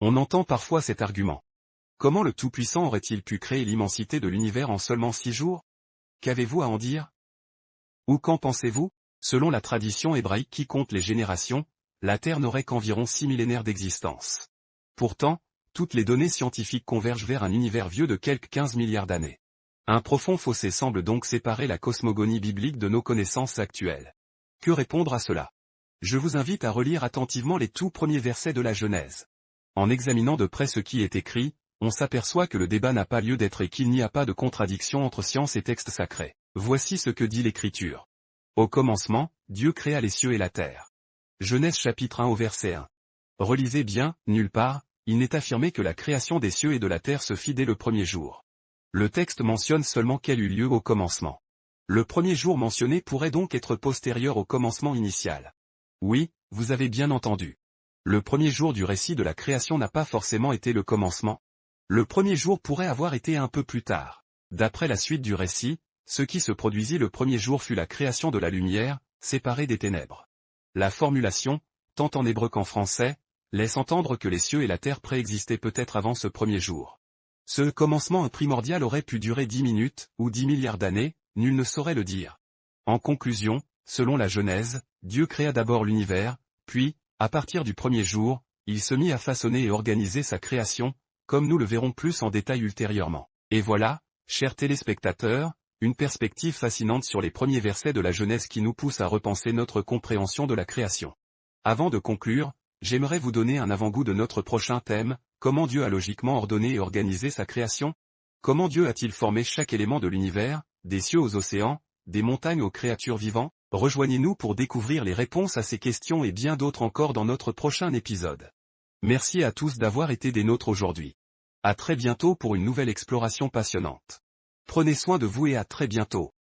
On entend parfois cet argument. Comment le Tout-Puissant aurait-il pu créer l'immensité de l'univers en seulement 6 jours? Qu'avez-vous à en dire? Ou qu'en pensez-vous? Selon la tradition hébraïque qui compte les générations, la Terre n'aurait qu'environ 6 millénaires d'existence. Pourtant, toutes les données scientifiques convergent vers un univers vieux de quelques 15 milliards d'années. Un profond fossé semble donc séparer la cosmogonie biblique de nos connaissances actuelles. Que répondre à cela? Je vous invite à relire attentivement les tout premiers versets de la Genèse. En examinant de près ce qui est écrit, on s'aperçoit que le débat n'a pas lieu d'être et qu'il n'y a pas de contradiction entre science et texte sacré. Voici ce que dit l'Écriture. Au commencement, Dieu créa les cieux et la terre. Genèse chapitre 1 au verset 1. Relisez bien, nulle part, il n'est affirmé que la création des cieux et de la terre se fit dès le premier jour. Le texte mentionne seulement qu'elle eut lieu au commencement. Le premier jour mentionné pourrait donc être postérieur au commencement initial. Oui, vous avez bien entendu. Le premier jour du récit de la création n'a pas forcément été le commencement. Le premier jour pourrait avoir été un peu plus tard. D'après la suite du récit, ce qui se produisit le premier jour fut la création de la lumière, séparée des ténèbres. La formulation, tant en hébreu qu'en français, laisse entendre que les cieux et la terre préexistaient peut-être avant ce premier jour. Ce commencement primordial aurait pu durer 10 minutes, ou 10 milliards d'années, nul ne saurait le dire. En conclusion, selon la Genèse, Dieu créa d'abord l'univers, puis, à partir du premier jour, il se mit à façonner et organiser sa création, comme nous le verrons plus en détail ultérieurement. Et voilà, chers téléspectateurs, une perspective fascinante sur les premiers versets de la Genèse qui nous pousse à repenser notre compréhension de la création. Avant de conclure, j'aimerais vous donner un avant-goût de notre prochain thème, comment Dieu a logiquement ordonné et organisé sa création? Comment Dieu a-t-il formé chaque élément de l'univers, des cieux aux océans, des montagnes aux créatures vivantes? Rejoignez-nous pour découvrir les réponses à ces questions et bien d'autres encore dans notre prochain épisode. Merci à tous d'avoir été des nôtres aujourd'hui. À très bientôt pour une nouvelle exploration passionnante. Prenez soin de vous et à très bientôt.